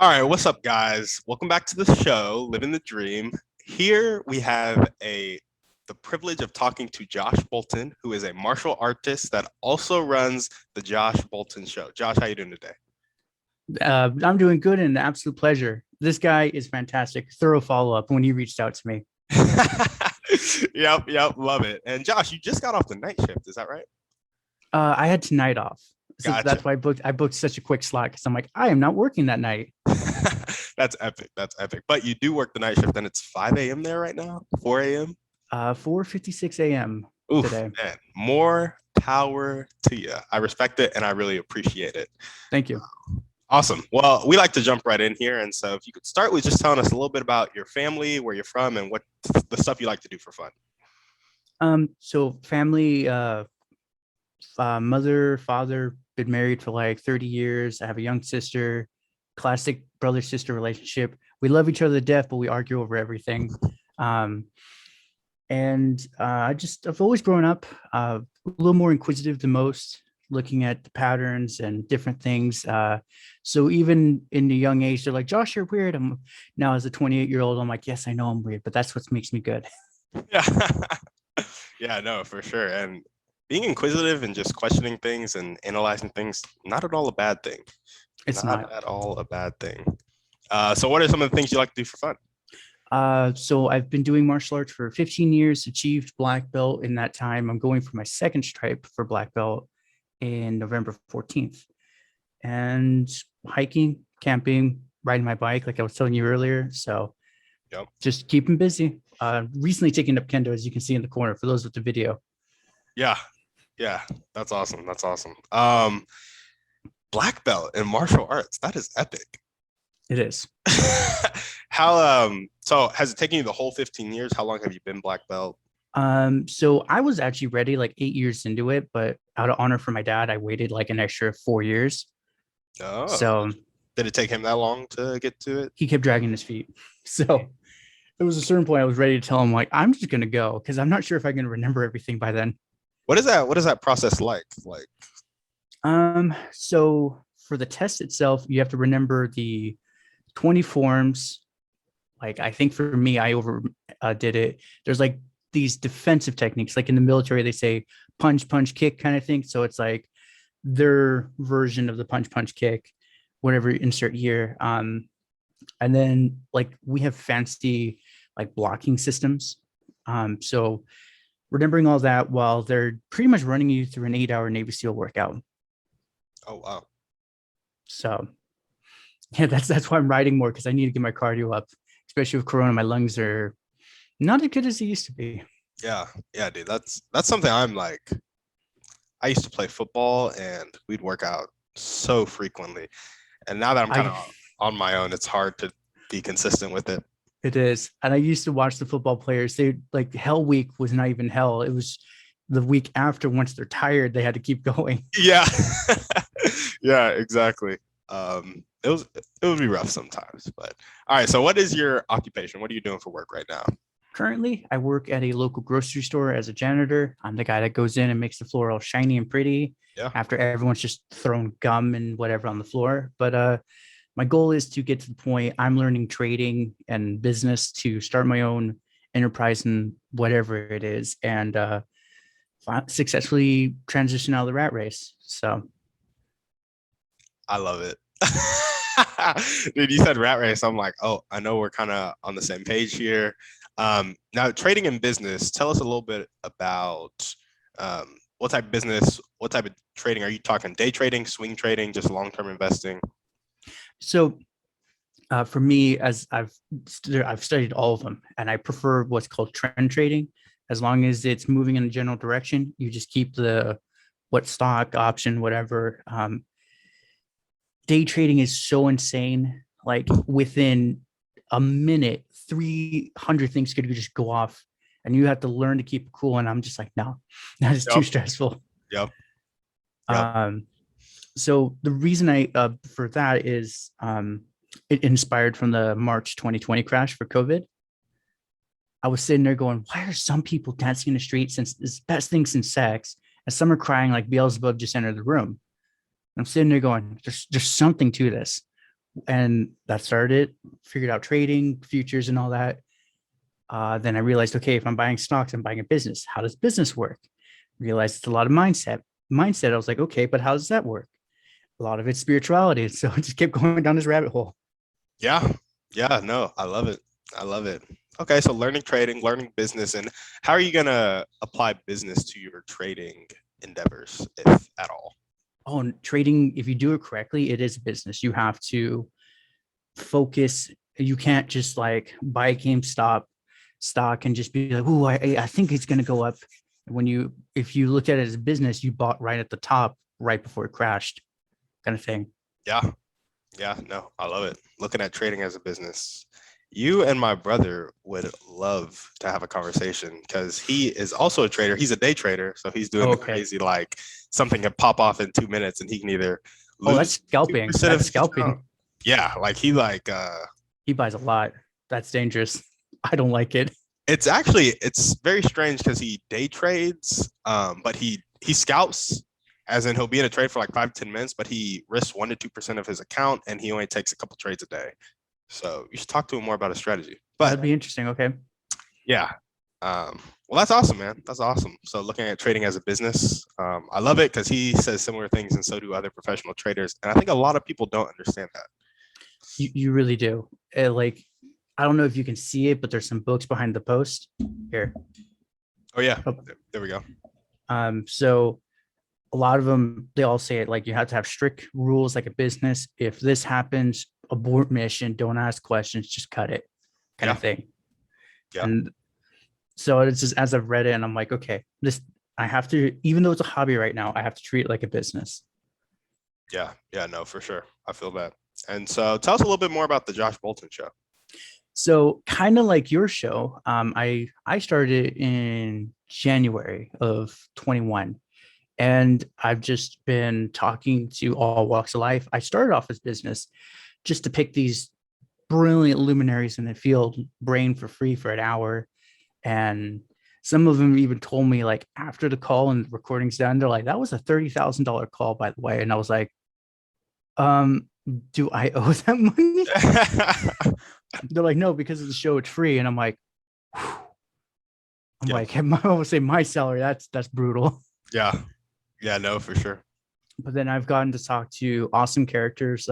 All right, what's up, guys? Welcome back to the show, Living the Dream. Here we have the privilege of talking to Josh Bolton, who is a martial artist that also runs the Josh Bolton Show. Josh, how you doing today? I'm doing good and an absolute pleasure. This guy is fantastic. Thorough follow up when he reached out to me. Yep, love it. And Josh, you just got off the night shift, is that right? I had tonight off, so Gotcha. that's why I booked such a quick slot because I'm like I am not working that night. That's epic. That's epic. But you do work the night shift, and it's 5 a.m. there right now, 4 a.m. 4:56 a.m. Oof, today. man, more power to you. I respect it and I really appreciate it. Thank you. Awesome. Well, we like to jump right in here. And so if you could start with just telling us a little bit about your family, where you're from, and what the stuff you like to do for fun. So family, mother, father, been married for like 30 years. I have a young sister, classic brother sister relationship. We love each other to death, but we argue over everything. Um, and I've always grown up a little more inquisitive than most, looking at the patterns and different things. So even in the young age, they're like, Josh, you're weird. I'm now as a 28-year-old, I'm like, yes, I know I'm weird, but that's what makes me good. Yeah. Yeah, no, for sure. And being inquisitive and just questioning things and analyzing things, not at all a bad thing. It's Not not. at all a bad thing. So what are some of the things you like to do for fun? So I've been doing martial arts for 15 years, achieved black belt in that time. I'm going for my second stripe for black belt in November 14th. And hiking, camping, riding my bike, like I was telling you earlier. So Yep. just keeping busy. Recently taking up kendo, as you can see in the corner, for those with the video. Yeah. Yeah. That's awesome. That's awesome. Black belt in martial arts. That is epic. It is. So has it taken you the whole 15 years? How long have you been black belt? So I was actually ready like 8 years into it, but out of honor for my dad, I waited like an extra 4 years. Oh, So did it take him that long to get to it? he kept dragging his feet. So there was a certain point I was ready to tell him, like, I'm just gonna go because I'm not sure if I can remember everything by then. What is that process like? So for the test itself, you have to remember the 20 forms. Like I think for me, I over did it. There's like these defensive techniques, like in the military, they say punch, punch, kick kind of thing. So it's like their version of the punch, punch, kick, whatever insert here. And then like we have fancy like blocking systems. So remembering all that while they're pretty much running you through an 8 hour Navy SEAL workout. Oh wow. So yeah, that's why I'm riding more because I need to get my cardio up, especially with Corona. My lungs are not as good as they used to be. Yeah, yeah, dude. That's something I'm like. I used to play football and we'd work out so frequently. And now that I'm kind I of on my own, it's hard to be consistent with it. It is, and I used to watch the football players. They like Hell Week was not even hell. It was the week after. Once they're tired, they had to keep going. Yeah. Yeah, exactly. It would be rough sometimes, but all right. So what is your occupation? What are you doing for work right now? Currently, I work at a local grocery store as a janitor. I'm the guy that goes in and makes the floor all shiny and pretty Yeah. after everyone's just thrown gum and whatever on the floor. But my goal is to get to the point I'm learning trading and business to start my own enterprise in whatever it is and successfully transition out of the rat race. So I love it. Dude, you said rat race. I'm like, oh, I know we're kind of on the same page here. Now, trading in business, tell us a little bit about what type of business, what type of trading. Are you talking day trading, swing trading, just long-term investing? So for me, as I've studied all of them, and I prefer what's called trend trading. As long as it's moving in a general direction, you just keep the what stock option, whatever. Day trading is so insane. Like within a minute, 300 things could just go off, and you have to learn to keep cool. And I'm just like, no, that is too Yep. stressful. Yep. Yep. Um, so the reason I for that is it inspired from the March 2020 crash for COVID. I was sitting there going, why are some people dancing in the street since this best thing since sex, and some are crying like Beelzebub just entered the room? And I'm sitting there going, there's something to this. And that started, figured out trading, futures, and all that. Then I realized, okay, if I'm buying stocks, I'm buying a business. How does business work? Realized it's a lot of mindset. I was like, okay, but how does that work? A lot of it's spirituality. So I just kept going down this rabbit hole. Yeah. Yeah. No, I love it. I love it. Okay. So learning trading, learning business, and how are you going to apply business to your trading endeavors, if at all? Oh, and trading, if you do it correctly, it is a business. You have to focus. You can't just like buy a GameStop stock and just be like, oh, I think it's going to go up. When you, if you look at it as a business, you bought right at the top, right before it crashed, kind of thing. Yeah. Yeah. No, I love it. Looking at trading as a business. You and my brother would love to have a conversation because he is also a trader. He's a day trader. So he's doing Oh, the okay. crazy, like something can pop off in 2 minutes and he can either Oh, that's lose scalping. 2% of That's his account. scalping. Yeah. Like he like He buys a lot. That's dangerous. I don't like it. it's very strange because he day trades, but he scalps, as in he'll be in a trade for like 5 to 10 minutes, but he risks 1 to 2% of his account, and he only takes a couple trades a day. So you should talk to him more about his strategy. But That'd be interesting. Okay. yeah, well, that's awesome, man. That's awesome. So looking at trading as a business, I love it because he says similar things, and so do other professional traders. And I think a lot of people don't understand that. You really do. Like, I don't know if you can see it, but there's some books behind the post here. Oh yeah, Oh, there we go. so a lot of them, they all say it like you have to have strict rules like a business. If this happens, abort mission, don't ask questions, just cut it, kind Yeah, of thing. yeah, And so it's just as I've read it, and I'm like, okay, this I have to, even though it's a hobby right now, I have to treat it like a business. yeah, yeah. No, for sure. I feel that. And so tell us a little bit more about the Josh Bolton show. So kind of like your show, I started in January of 21, and I've just been talking to all walks of life. I started off as business just to pick these brilliant luminaries in the field, brain for free for an hour. And some of them even told me like after the call and the recording's done, they're like, that was a $30,000 call, by the way. And I was like, um, do I owe that money? They're like, no, because of the show, it's free. And I'm like, whew. I'm Yep. like, I would say my salary, that's brutal. Yeah. Yeah, no, for sure. But then I've gotten to talk to awesome characters.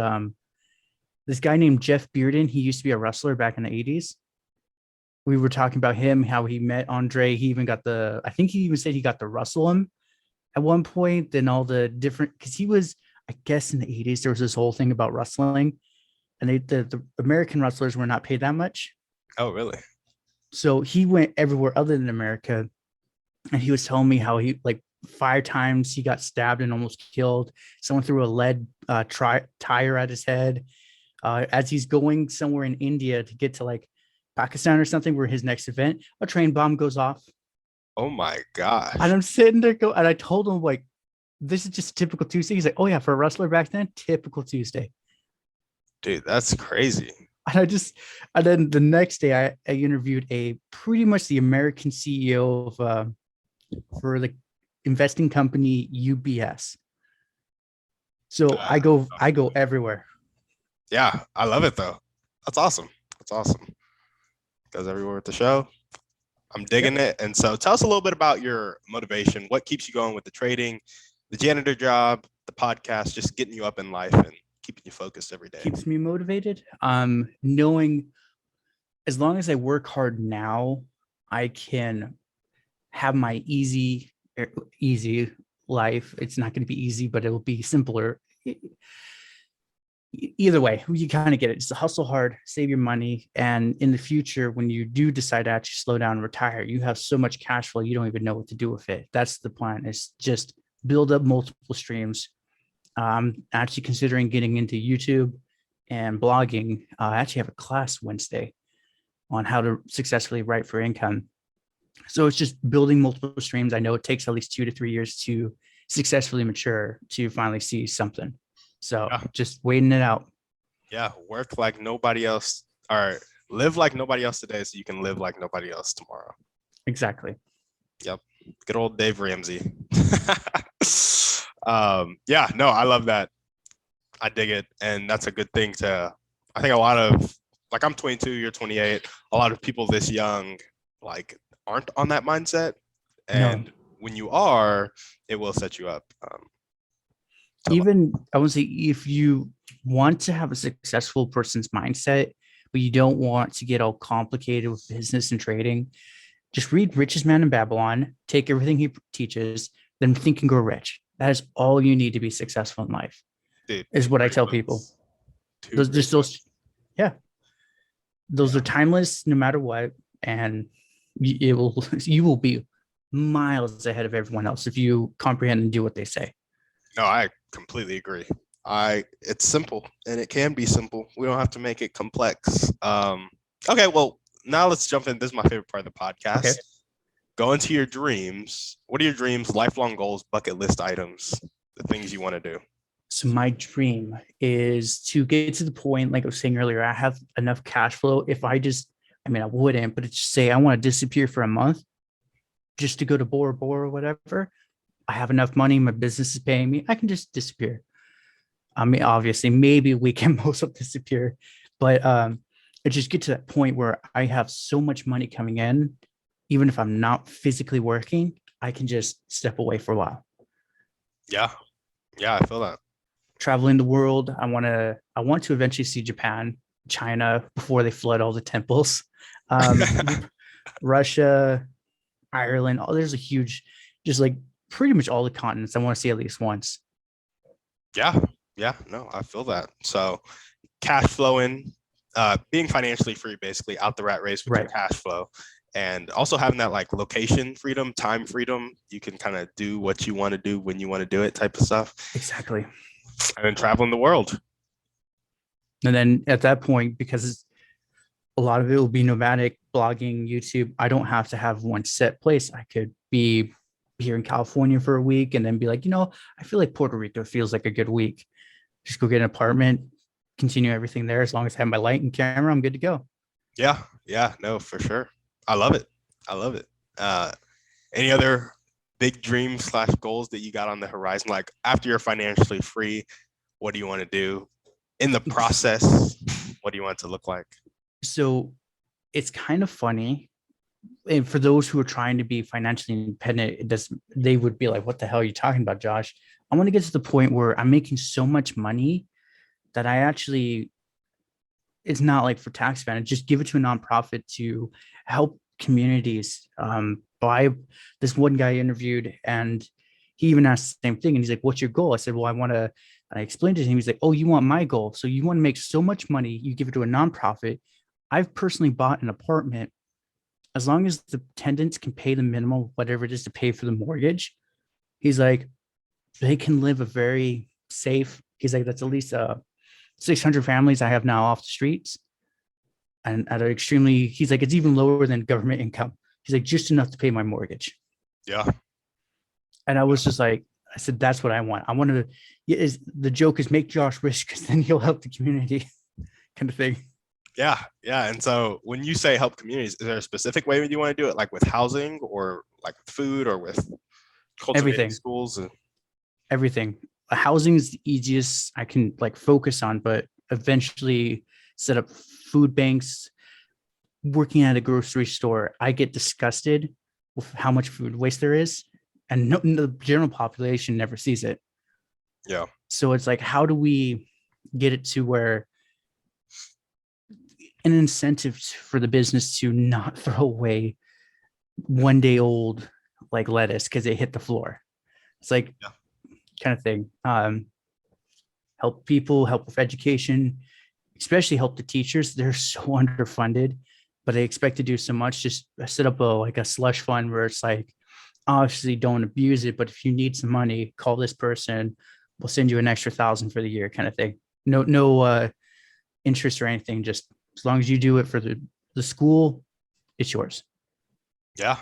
This guy named Jeff Bearden, he used to be a wrestler back in the 80s. We were talking about him, how he met Andre. He even got I think he even said he got to wrestle him at one point. Then all the different, because he was, I guess in the 80s, there was this whole thing about wrestling, and the American wrestlers were not paid that much. Oh, really? So he went everywhere other than America. And he was telling me how he, like, 5 times he got stabbed and almost killed. Someone threw a lead tire at his head. As he's going somewhere in India to get to like Pakistan or something, where his next event, a train bomb goes off. Oh my gosh. And I'm sitting there and I told him, like, this is just typical Tuesday. He's like, oh yeah, for a wrestler back then, typical Tuesday. Dude, that's crazy. And then the next day I interviewed a pretty much the American CEO of for the investing company UBS. So I go everywhere. Yeah, I love it though. That's awesome. That's awesome. Goes everywhere with the show. I'm digging Yep. it. And so tell us a little bit about your motivation. What keeps you going with the trading, the janitor job, the podcast, just getting you up in life and keeping you focused every day. Keeps me motivated. Knowing as long as I work hard now, I can have my easy life. It's not going to be easy, but it will be simpler. Either way, you kind of get it. Just hustle hard, save your money, and in the future, when you do decide to actually slow down and retire, you have so much cash flow you don't even know what to do with it. That's the plan. Is just build up multiple streams. I'm actually considering getting into YouTube and blogging. I actually have a class Wednesday on how to successfully write for income. So it's just building multiple streams. I know it takes at least 2 to 3 years to successfully mature to finally see something. So Yeah. just waiting it out. Yeah, work like nobody else, or live like nobody else today so you can live like nobody else tomorrow. Exactly. Yep. Good old Dave Ramsey. Yeah, no, I love that. I dig it, and that's a good thing to. I think a lot of like I'm 22, you're 28. A lot of people this young like aren't on that mindset, No, and when you are, it will set you up. To like, even I would say if you want to have a successful person's mindset, but you don't want to get all complicated with business and trading, just read Richest Man in Babylon, take everything he teaches, then think and grow rich. That is all you need to be successful in life, dude, is two what I great tell people. books. Two Those great just those, books. yeah, those Yeah. are timeless no matter what. And it will you will be miles ahead of everyone else if you comprehend and do what they say. No, I completely agree. It's simple and it can be simple. We don't have to make it complex. Okay, well, now let's jump in. This is my favorite part of the Okay. podcast. Go into your dreams. What are your dreams, lifelong goals, bucket list items, the things you want to do? So my dream is to get to the point, like I was saying earlier, I have enough cash flow. If I just, I mean, I wouldn't, but it's just say I want to disappear for a month just to go to Bora Bora or whatever. I have enough money. My business is paying me. I can just disappear. I mean, obviously, maybe we can most of disappear, but it just get to that point where I have so much money coming in, even if I'm not physically working, I can just step away for a while. Yeah, yeah, I feel that. Traveling the world. I want to eventually see Japan, China before they flood all the temples. Um, Russia, Ireland. Oh, there's a huge, just like pretty much all the continents I want to see at least once. Yeah, yeah, no, I feel that. So cash flowing, being financially free, basically out the rat race with your Right. cash flow, and also having that like location freedom, time freedom. You can kind of do what you want to do when you want to do it, type of stuff, Exactly. and then traveling the world. And then at that point, because a lot of it will be nomadic blogging, YouTube, I don't have to have one set place. I could be here in California for a week and then be like, I feel like Puerto Rico feels like a good week. Just go get an apartment, continue everything there. As long as I have my light and camera, I'm good to go. Yeah, yeah, no, for sure. I love it. I love it. Uh, any other big dreams slash goals that you got on the horizon? Like after you're financially free, what do you want to do? In the process, what do you want it to look like? So it's kind of funny. And for those who are trying to be financially independent, they would be like, what the hell are you talking about, Josh? I want to get to the point where I'm making so much money that I actually, it's not like for tax advantage, just give it to a nonprofit to help communities. By this one guy interviewed, and he even asked the same thing. And he's like, what's your goal? I said, well, I explained it to him. He's like, oh, you want my goal. So you want to make so much money, you give it to a nonprofit. I've personally bought an apartment as long as the tenants can pay the minimum, whatever it is to pay for the mortgage. He's like, they can live a very safe. He's like, that's at least 600 families I have now off the streets, and at an extremely. He's like, it's even lower than government income. He's like, just enough to pay my mortgage. Yeah, And I was just like, I said, that's what I want. I wanted to. Is the joke is make Josh rich because then he'll help the community, kind of thing. yeah, yeah. And so when you say help communities, is there a specific way you want to do it, like with housing or like with food or with cultivating Everything, schools? everything. Housing is the easiest I can like focus on, but eventually set up food banks. Working at a grocery store, I get disgusted with how much food waste there is, and the general population never sees it. Yeah, So it's like, how do we get it to where an incentive for the business to not throw away 1 day old like lettuce because it hit the floor? It's like yeah, kind of thing. Help people, help with education, especially help the teachers. They're so underfunded, but they expect to do so much. Just set up a slush fund where it's like, obviously don't abuse it, but if you need some money, call this person. We'll send you an extra 1,000 for the year, kind of thing. No interest or anything. Just as long as you do it for the school, it's yours. yeah,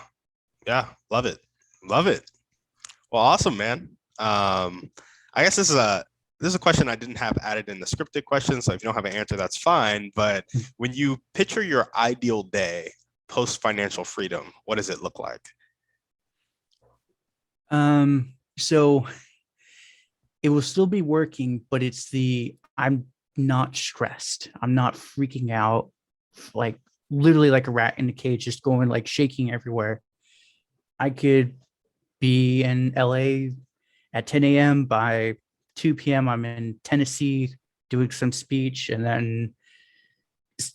yeah. Love it, love it. Well, awesome, man. I guess this is a question I didn't have added in the scripted question, so if you don't have an answer, that's fine. But when you picture your ideal day post financial freedom, what does it look like? So it will still be working, but it's I'm not stressed. I'm not freaking out like literally like a rat in a cage, just going like shaking everywhere. I could be in LA at 10 a.m. By 2 p.m. I'm in Tennessee doing some speech, and then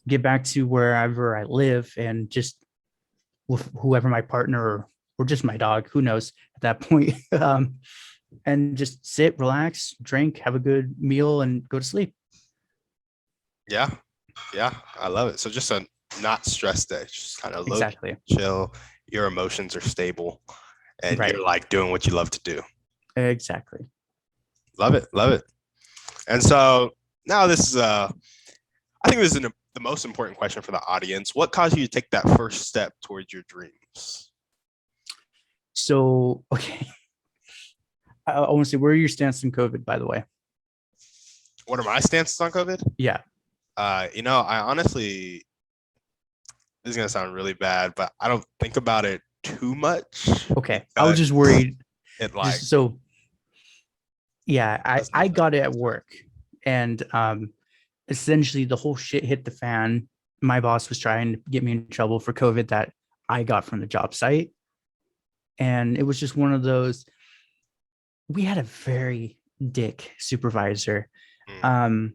get back to wherever I live and just with whoever my partner or just my dog, who knows at that point. And just sit, relax, drink, have a good meal, and go to sleep. Yeah, yeah, I love it. So just a not stress day, just kind of low Exactly. chill. Your emotions are stable, and Right. you're like doing what you love to do. Exactly. Love it, love it. And so now this is I think this is the most important question for the audience. What caused you to take that first step towards your dreams? So, okay. I want to say, where are your stance on COVID, by the way? What are my stances on COVID? Yeah. I honestly, this is gonna sound really bad, but I don't think about it too much. Okay. I was just worried. It like Just so, yeah, doesn't I affect got it at work, and essentially the whole shit hit the fan. My boss was trying to get me in trouble for COVID that I got from the job site, and it was just one of those. We had a very dick supervisor. Mm.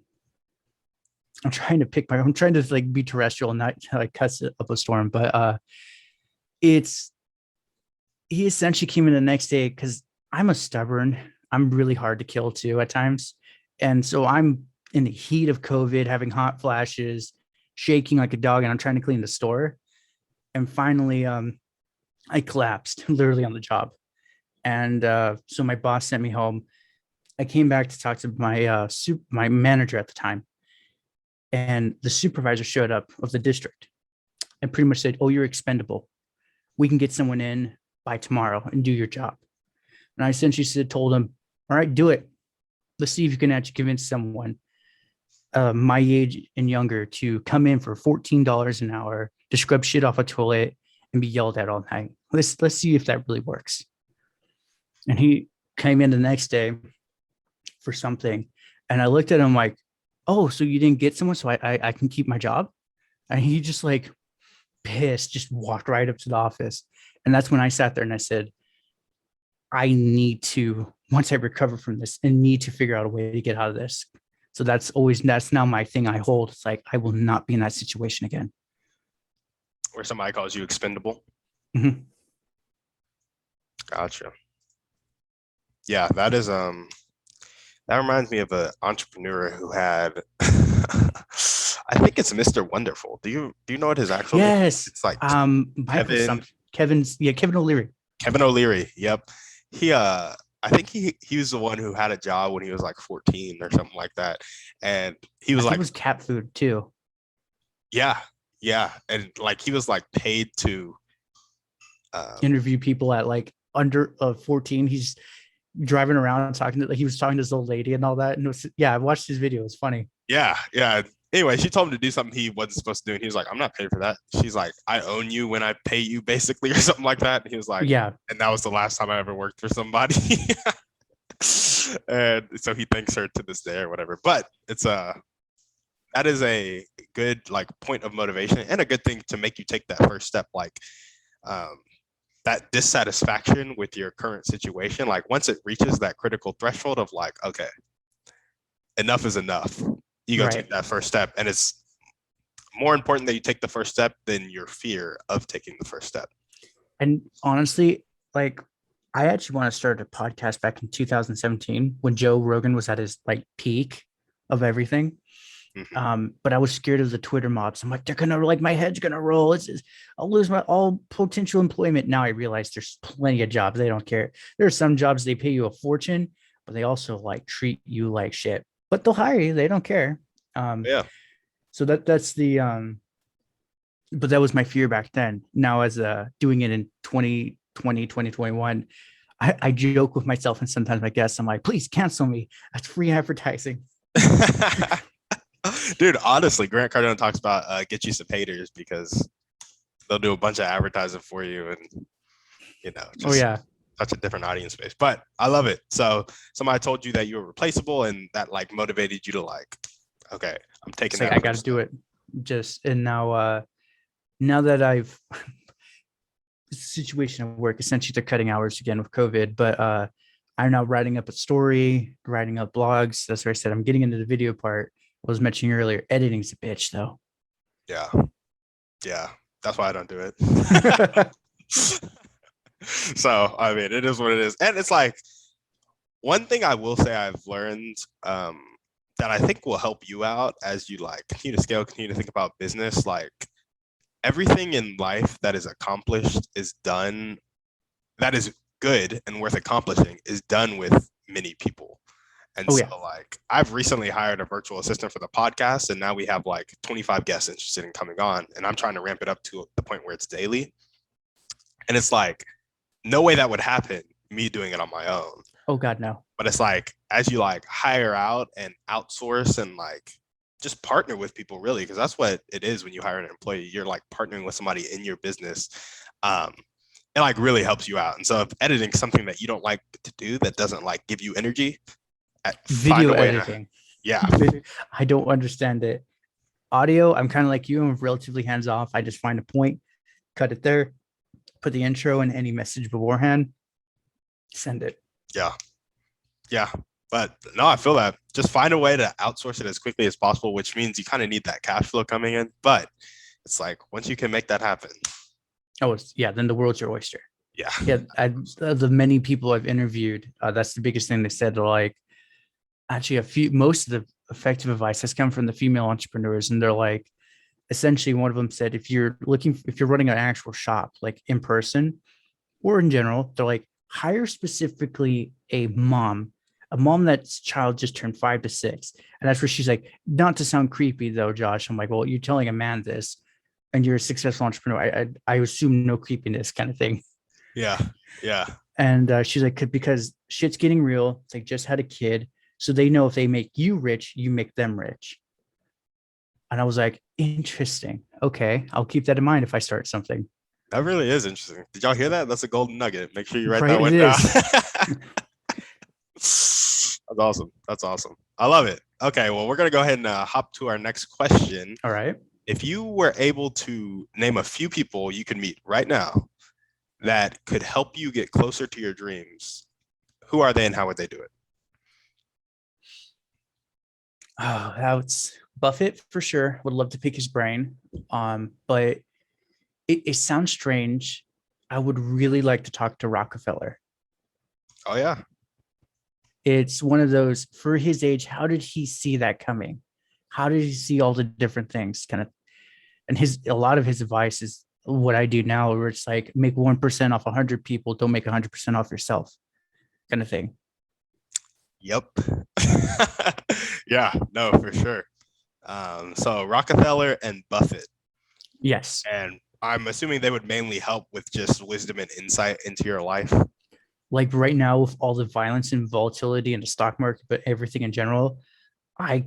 I'm trying to like be terrestrial and not like cuss up a storm, but it's he essentially came in the next day because I'm really hard to kill too at times. And so I'm in the heat of COVID, having hot flashes, shaking like a dog, and I'm trying to clean the store. And finally, I collapsed literally on the job. And so my boss sent me home. I came back to talk to my manager at the time, and the supervisor showed up of the district and pretty much said, "Oh, you're expendable. We can get someone in by tomorrow and do your job." And I essentially told him, "All right, do it. Let's see if you can actually convince someone my age and younger to come in for $14 an hour to scrub shit off a toilet and be yelled at all night. Let's see if that really works." And he came in the next day for something, and I looked at him like, "Oh, so you didn't get someone, so I can keep my job?" And he just like pissed, just walked right up to the office. And that's when I sat there and I said, I need to, once I recover from this, and need to figure out a way to get out of this. So that's now my thing I hold. It's like, I will not be in that situation again. Where somebody calls you expendable. Mhm. Gotcha. Yeah, that reminds me of an entrepreneur who had I think it's Mr. Wonderful. Do you know what his actual name is? Yes. It's like Kevin. Kevin O'Leary. Kevin O'Leary. Yep. I think he was the one who had a job when he was like 14 or something like that. And he was I think like, it was cat food too. yeah, yeah. And like he was like paid to Interview people at like under 14. He's driving around talking to, like, he was talking to this old lady and all that. And I watched his video. It's funny. yeah, yeah. Anyway, she told him to do something he wasn't supposed to do. And he was like, I'm not paid for that. She's like, I own you when I pay you, basically, or something like that. And he was like, Yeah. And that was the last time I ever worked for somebody. And so he thanks her to this day or whatever. But that is a good like point of motivation and a good thing to make you take that first step. Like that dissatisfaction with your current situation, like once it reaches that critical threshold of like, okay, enough is enough, you go take that first step. And it's more important that you take the first step than your fear of taking the first step. And honestly, like, I actually want to start a podcast back in 2017 when Joe Rogan was at his like peak of everything. But I was scared of the Twitter mobs. I'm like, they're gonna, like, my head's gonna roll. I'll lose my all potential employment. Now I realize there's plenty of jobs. They don't care. There are some jobs they pay you a fortune, but they also like treat you like shit. But they'll hire you. They don't care. Yeah. So that's the but that was my fear back then. Now as doing it in 2020, 2021, I joke with myself and sometimes my guests, I'm like, please cancel me. That's free advertising. Dude, honestly, Grant Cardone talks about get you some haters because they'll do a bunch of advertising for you and just such a different audience space, but I love it. So somebody told you that you were replaceable, and that like motivated you to like, okay, I'm taking It's like that I got to first do step. it. Just and now that I've situation of work, essentially they're cutting hours again with COVID, but I'm now writing up a story, writing up blogs. That's where I said I'm getting into the video part. I was mentioning earlier, editing's a bitch though. Yeah, yeah, that's why I don't do it. So I mean, it is what it is, and it's like one thing I will say I've learned that I think will help you out as you like continue to scale, continue to think about business. Like everything in life that is accomplished is done, that is good and worth accomplishing is done with many people. And Oh so yeah. like I've recently hired a virtual assistant for the podcast, and now we have like 25 guests interested in coming on, and I'm trying to ramp it up to the point where it's daily. And it's like no way that would happen me doing it on my own. Oh God, no. But it's like as you like hire out and outsource and like just partner with people really, because that's what it is when you hire an employee. You're like partnering with somebody in your business. Um, it like really helps you out. And so if editing something that you don't like to do that doesn't like give you energy, find Video a way to, editing. yeah, I don't understand it. Audio, I'm kind of like you. I'm relatively hands off. I just find a point, cut it there, put the intro and any message beforehand, send it. yeah, yeah. But no, I feel that just find a way to outsource it as quickly as possible, which means you kind of need that cash flow coming in. But it's like once you can make that happen, Oh, yeah. Then the world's your oyster. yeah, Yeah. The many people I've interviewed, that's the biggest thing they said. They're like, actually, most of the effective advice has come from the female entrepreneurs, and they're like, essentially, one of them said, if you're running an actual shop, like in person or in general, they're like, hire specifically a mom that's child just turned 5 to 6. And that's where she's like, not to sound creepy though, Josh. I'm like, well, you're telling a man this and you're a successful entrepreneur. I assume no creepiness kind of thing. yeah, yeah. And she's like, because shit's getting real. It's like, just had a kid. So they know if they make you rich, you make them rich. And I was like, interesting. Okay. I'll keep that in mind if I start something. That really is interesting. Did y'all hear that? That's a golden nugget. Make sure you write that Right. It one down. is. That's awesome. That's awesome. I love it. Okay, well, we're gonna go ahead and hop to our next question. All right. If you were able to name a few people you could meet right now that could help you get closer to your dreams, who are they and how would they do it? Oh, that's Buffett for sure. Would love to pick his brain. But it sounds strange. I would really like to talk to Rockefeller. Oh yeah, It's one of those for his age. How did he see that coming? How did he see all the different things kind of? And a lot of his advice is what I do now, where it's like make 1% off 100 people, don't make 100% off yourself, kind of thing. yep. Yeah, no, for sure. So Rockefeller and Buffett, Yes. and I'm assuming they would mainly help with just wisdom and insight into your life. Like right now with all the violence and volatility in the stock market, but everything in general, I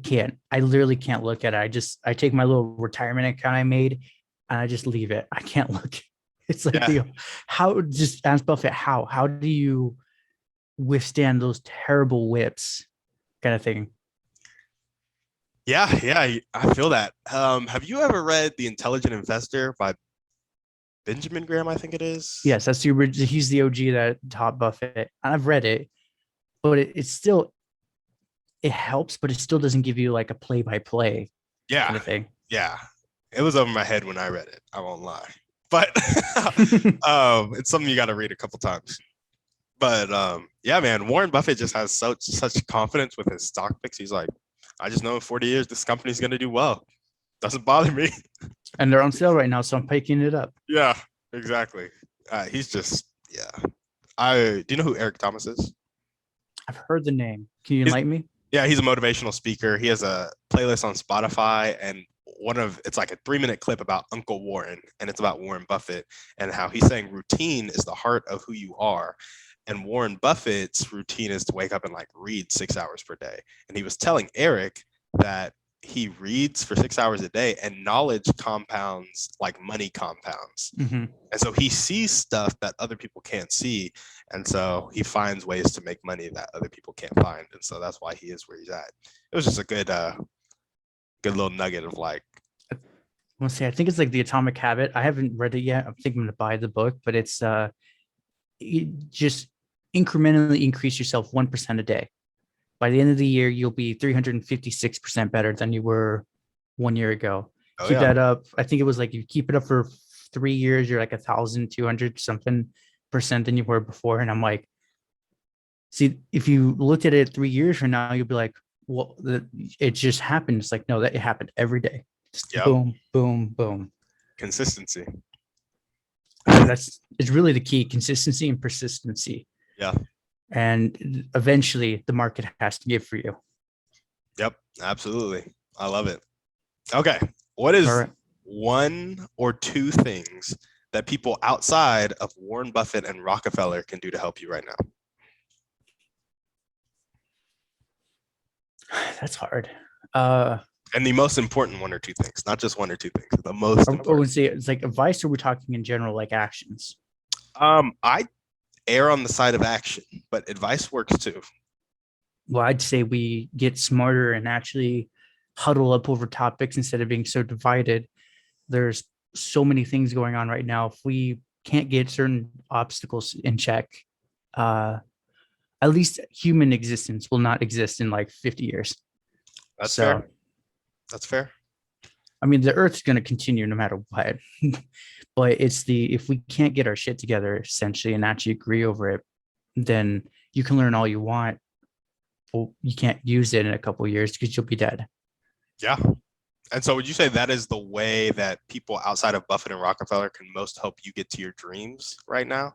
literally can't look at it. I take my little retirement account I made and I just leave it. I can't look. It's like Yeah. how just ask Buffett, how do you withstand those terrible whips kind of thing? Yeah, yeah, I feel that. Have you ever read The Intelligent Investor by Benjamin Graham, I think it is? Yes, that's the original. He's the OG that taught Buffett. I've read it, but it's still, it helps, but it still doesn't give you like a play by play kind Yeah, of thing. yeah. It was over my head when I read it. I won't lie. But it's something you got to read a couple times. But yeah, man, Warren Buffett just has such confidence with his stock picks. He's like, I just know in 40 years this company's gonna do well. Doesn't bother me. And they're on sale right now, so I'm picking it up. Yeah, exactly. He's just yeah. I do you know who Eric Thomas is? I've heard the name. Can you He's, enlighten me? yeah, he's a motivational speaker. He has a playlist on Spotify, and it's like a 3-minute clip about Uncle Warren, and it's about Warren Buffett and how he's saying routine is the heart of who you are. And Warren Buffett's routine is to wake up and like read 6 hours per day. And he was telling Eric that he reads for 6 hours a day, and knowledge compounds like money compounds. Hmm. And so he sees stuff that other people can't see. And so he finds ways to make money that other people can't find. And so that's why he is where he's at. It was just a good little nugget of like, We'll see. I think it's like the Atomic Habit. I haven't read it yet. I'm thinking I'm gonna buy the book, but it's you just incrementally increase yourself 1% a day. By the end of the year, you'll be 356% better than you were 1 year ago. oh Keep yeah, that up. I think it was like you keep it up for 3 years, you're like 1,200 something percent than you were before. And I'm like, see, if you looked at it 3 years from now, you'll be like, well, it just happened. It's like, no, that it happened every day. Just yep, boom, boom, boom. consistency. That's it's really the key: consistency and persistency. Yeah, And eventually, the market has to give for you. yep, absolutely. I love it. Okay, what All is right. one or two things that people outside of Warren Buffett and Rockefeller can do to help you right now? That's hard. And the most important one or two things, not just one or two things, the most I important. would say it's like advice, or we're talking in general, like actions. I err on the side of action, but advice works too. Well, I'd say we get smarter and actually huddle up over topics instead of being so divided. There's so many things going on right now. If we can't get certain obstacles in check, uh, at least human existence will not exist in like 50 years. That's So, fair. That's fair. I mean, the Earth's going to continue no matter what. But it's the if we can't get our shit together essentially and actually agree over it, then you can learn all you want. Well, you can't use it in a couple of years because you'll be dead. Yeah. And so would you say that is the way that people outside of Buffett and Rockefeller can most help you get to your dreams right now?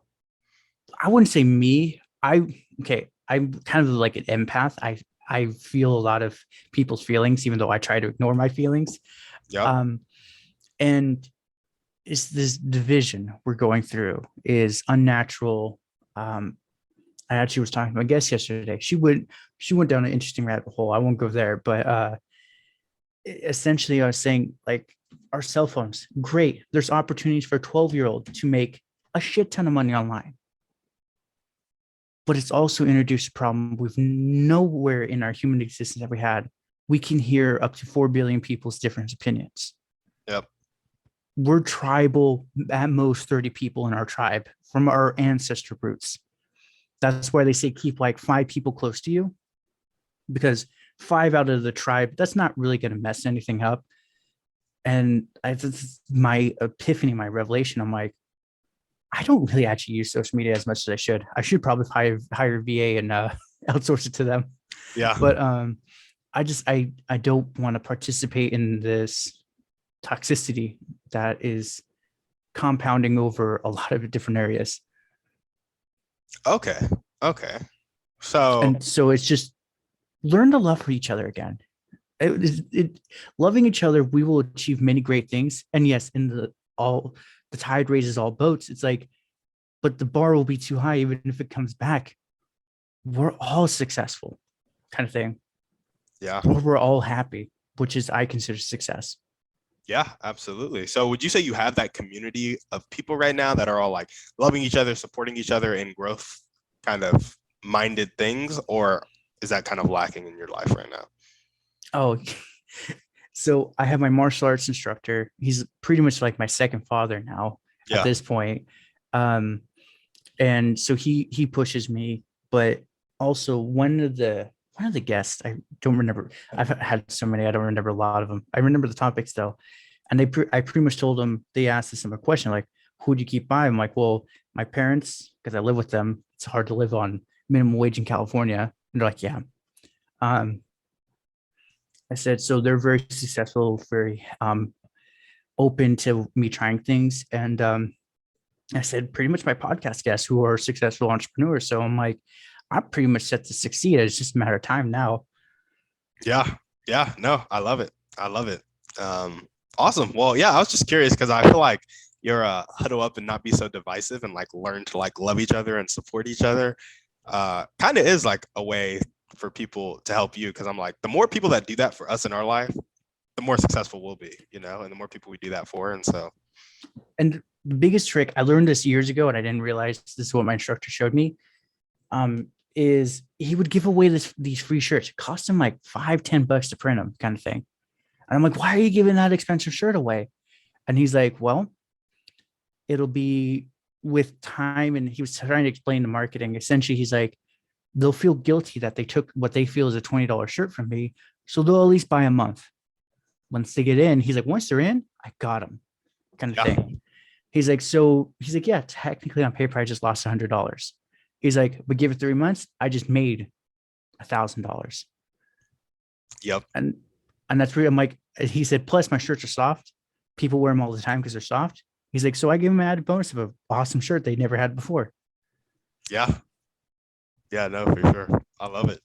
I wouldn't say me. I'm kind of like an empath. I feel a lot of people's feelings, even though I try to ignore my feelings. Yep. Um, and it's this division we're going through is unnatural. I actually was talking to my guest yesterday. She went down an interesting rabbit hole. I won't go there, but essentially I was saying like our cell phones, great. There's opportunities for a 12-year-old to make a shit ton of money online. But it's also introduced a problem we've nowhere in our human existence that we had. We can hear up to 4 billion people's different opinions. Yep. We're tribal, at most 30 people in our tribe from our ancestor roots. That's why they say keep like 5 people close to you, because 5 out of the tribe, that's not really going to mess anything up. And my epiphany, my revelation, I'm like, I don't really actually use social media as much as I should. I should probably hire a VA and outsource it to them. Yeah. But I don't want to participate in this toxicity that is compounding over a lot of different areas. Okay. Okay. So And so it's just learn to love for each other again. Loving each other, we will achieve many great things. And yes, in the tide raises all boats. It's like, but the bar will be too high, even if it comes back. We're all successful, kind of thing. yeah. Or we're all happy, which is I consider success. Yeah, absolutely. So would you say you have that community of people right now that are all like loving each other, supporting each other in growth kind of minded things, or is that kind of lacking in your life right now? Oh, so I have my martial arts instructor. He's pretty much like my second father now at Yeah. this point. And so he pushes me, but also one of the guests, I don't remember. I've had so many, I don't remember a lot of them. I remember the topics though. And I pretty much told them, they asked a similar question, like, who do you keep by? I'm like, well, my parents, because I live with them. It's hard to live on minimum wage in California. And they're like, yeah. I said, so they're very successful, very open to me trying things. And I said, pretty much my podcast guests who are successful entrepreneurs. So I'm like, I'm pretty much set to succeed. It's just a matter of time now. Yeah. Yeah. No, I love it. I love it. Awesome. Well, yeah, I was just curious because I feel like you're huddle up and not be so divisive and like learn to like love each other and support each other. Kind of is like a way for people to help you, because I'm like, the more people that do that for us in our life, the more successful we'll be, you know, and the more people we do that for. And so, And the biggest trick, I learned this years ago, and I didn't realize this is what my instructor showed me. Is he would give away these free shirts. It cost him like $5-10 to print them, kind of thing. And I'm like, why are you giving that expensive shirt away? And he's like, well, it'll be with time. And he was trying to explain the marketing. Essentially, he's like, they'll feel guilty that they took what they feel is a $20 shirt from me. So they'll at least buy a month. Once they get in, he's like, once they're in, I got them, kind of thing. He's like, yeah, technically on paper, I just lost $100. He's like, but give it 3 months, I just made $1,000. Yep. And that's where I'm like, he said, plus my shirts are soft. People wear them all the time because they're soft. He's like, so I give him an added bonus of an awesome shirt they never had before. Yeah. Yeah, no, for sure. I love it.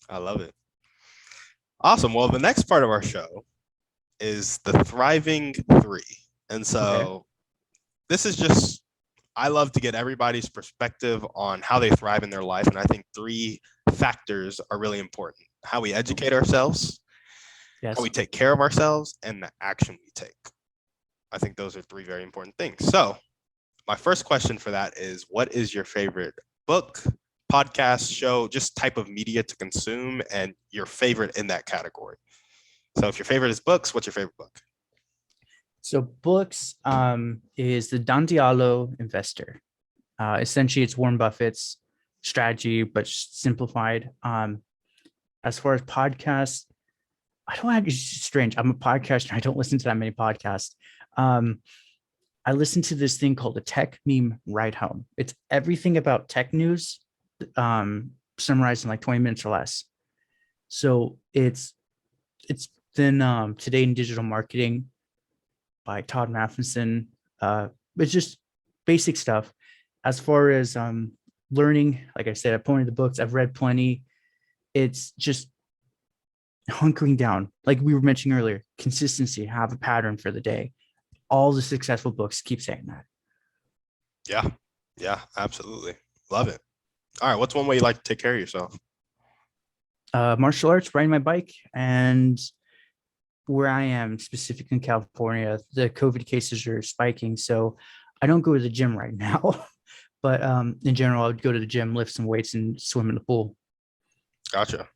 I love it. Awesome. Well, the next part of our show is the Thriving Three. And so this is just, I love to get everybody's perspective on how they thrive in their life. And I think 3 factors are really important: how we educate ourselves, how we take care of ourselves, and the action we take. I think those are 3 very important things. So my first question for that is, what is your favorite book, podcast, show, just type of media to consume, and your favorite in that category? So if your favorite is books, what's your favorite book? So books is the Don Diallo Investor. Essentially, it's Warren Buffett's strategy, but simplified. As far as podcasts, I don't have, it's strange. I'm a podcaster. I don't listen to that many podcasts. I listen to this thing called the Tech Meme Ride Home. It's everything about tech news, summarized in like 20 minutes or less. So it's then Today in Digital Marketing by Todd Matheson. It's just basic stuff. As far as learning, like I said, I've pointed the books, I've read plenty. It's just hunkering down, like we were mentioning earlier, consistency, have a pattern for the day. All the successful books keep saying that. Yeah, absolutely. Love it. All right, what's one way you like to take care of yourself? Martial arts, riding my bike, and where I am, specifically in California, the COVID cases are spiking. So I don't go to the gym right now, but in general, I would go to the gym, lift some weights, and swim in the pool. Gotcha.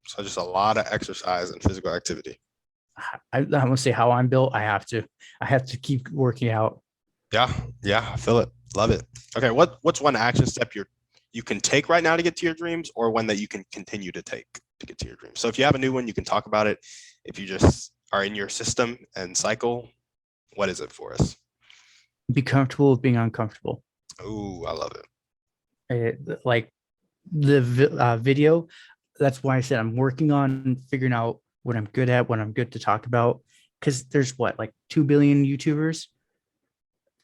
So just a lot of exercise and physical activity. I want to say how I'm built. I have to keep working out. Yeah, I feel it. Love it. Okay, what's one action step you can take right now to get to your dreams, or one that you can continue to take to get to your dreams? So if you have a new one, you can talk about it. If you just are in your system and cycle, what is it for us? Be comfortable with being uncomfortable. Ooh, I love it. Like the video. That's why I said I'm working on figuring out what I'm good at, what I'm good to talk about. Because there's like 2 billion YouTubers.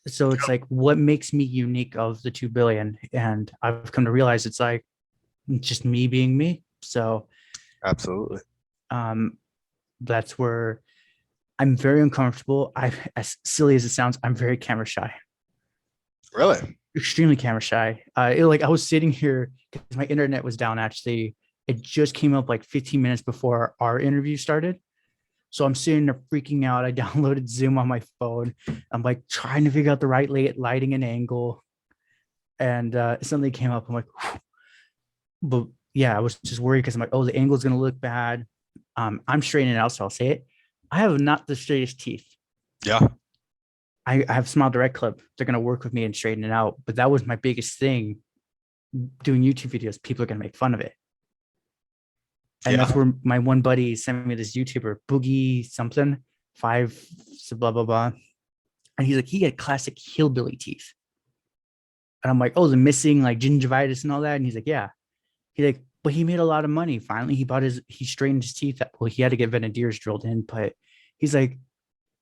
So it's like, what makes me unique of the 2 billion? And I've come to realize it's like just me being me. So absolutely. That's where I'm very uncomfortable. As silly as it sounds, I'm very camera shy. Really? Extremely camera shy. I was sitting here because my internet was down. Actually, it just came up like 15 minutes before our interview started. So I'm sitting there freaking out. I downloaded Zoom on my phone. I'm like trying to figure out the right lighting and angle. And something came up. I'm like, whew. But yeah, I was just worried because I'm like, oh, the angle is going to look bad. I'm straightening it out, so I'll say it. I have not the straightest teeth. Yeah. I have Smile Direct Club. They're going to work with me and straighten it out. But that was my biggest thing doing YouTube videos. People are going to make fun of it. And that's where my one buddy sent me this YouTuber, Boogie something, 5, blah, blah, blah. And he's like, he had classic hillbilly teeth. And I'm like, oh, the missing like gingivitis and all that. And he's like, yeah. He's like, but he made a lot of money. Finally, he straightened his teeth. Well, he had to get Venadiers drilled in, but he's like,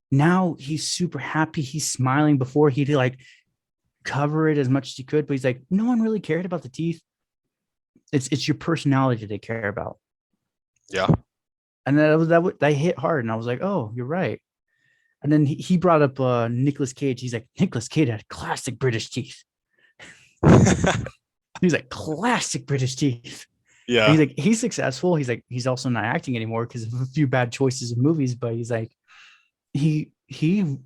now he's super happy. He's smiling. Before he'd like cover it as much as he could, but he's like, no one really cared about the teeth. It's your personality they care about. Yeah. And that hit hard. And I was like, oh, you're right. And then he brought up Nicolas Cage. He's like, Nicolas Cage had classic British teeth. He's like, classic British teeth. And Yeah. he's like, he's successful. He's like, he's also not acting anymore because of a few bad choices of movies. But he's like, he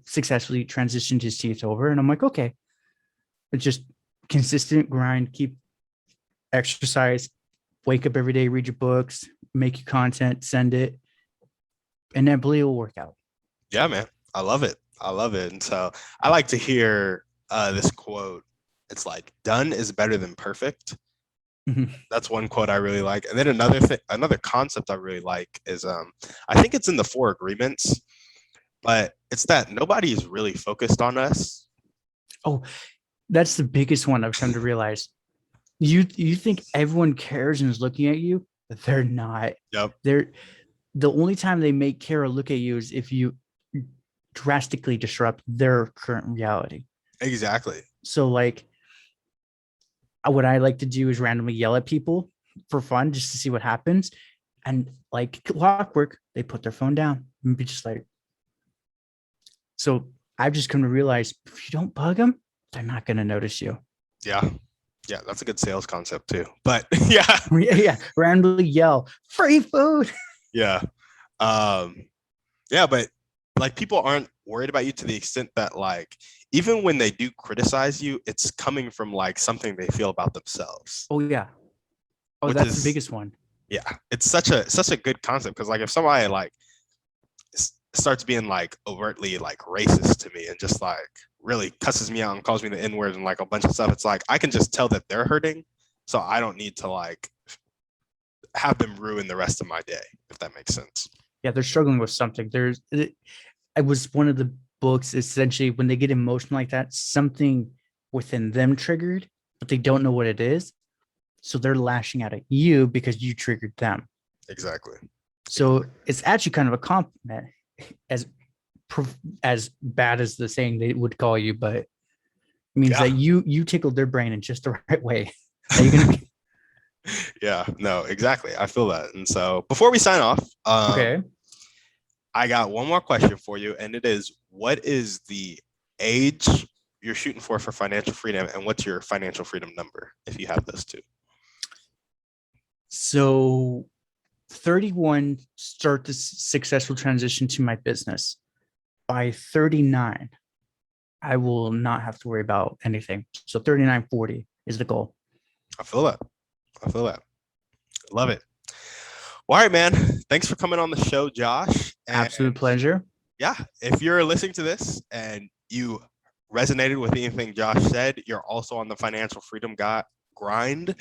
successfully transitioned his teeth over, and I'm like, okay, it's just consistent grind, keep exercise, wake up every day, read your books, make your content, send it, and then believe it'll work out. Yeah, man. I love it. I love it. And so I like to hear this quote. It's like, done is better than perfect. Mhm. That's one quote I really like. And then another thing, another concept I really like is I think it's in the Four Agreements, but it's that nobody is really focused on us. Oh, that's the biggest one I've come to realize. You think everyone cares and is looking at you, but they're not. Yep. They're the only time they may care or look at you is if you drastically disrupt their current reality. Exactly. So like what I like to do is randomly yell at people for fun just to see what happens. And like clockwork, they put their phone down and be just like, so I've just come to realize if you don't bug them, they're not going to notice you. Yeah. Yeah. That's a good sales concept too. But yeah. Yeah. Randomly yell, free food. Yeah. Um, yeah, but like people aren't worried about you to the extent that like even when they do criticize you, it's coming from like something they feel about themselves, Oh, yeah. Oh, which that's the is biggest one. yeah, it's such a good concept because like if somebody like starts being like overtly like racist to me and just like really cusses me out and calls me the N word and like a bunch of stuff, it's like I can just tell that they're hurting, so I don't need to like have them ruin the rest of my day, if that makes sense. Yeah, they're struggling with something. I was one of the books essentially when they get emotional like that, something within them triggered, but they don't know what it is. So they're lashing out at you because you triggered them. Exactly. So it's actually kind of a compliment, as as bad as the saying they would call you, but it means Yeah. that you tickled their brain in just the right way. That you're gonna be Yeah, no, exactly. I feel that. And so before we sign off, okay. I got one more question for you, and it is what is the age you're shooting for financial freedom, and what's your financial freedom number if you have those two? So 31, start the successful transition to my business. By 39, I will not have to worry about anything. So 39, 40 is the goal. I feel that. I feel that. Love it. Well, all right, man. Thanks for coming on the show, Josh. And Absolute pleasure. yeah, if you're listening to this and you resonated with anything Josh said, you're also on the financial freedom grind,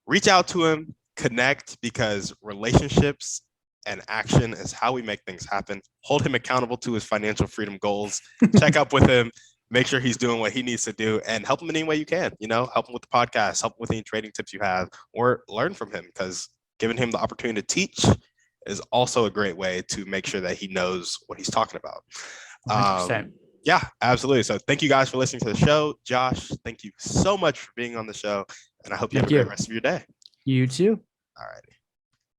reach out to him, connect, because relationships and action is how we make things happen. Hold him accountable to his financial freedom goals. Check up with him. Make sure he's doing what he needs to do and help him in any way you can. You know, help him with the podcast, help him with any trading tips you have, or learn from him, because giving him the opportunity to teach is also a great way to make sure that he knows what he's talking about. 100%. Yeah, absolutely. So thank you guys for listening to the show. Josh, thank you so much for being on the show. And I hope you have Thank a great you. rest of your day. You too. All right.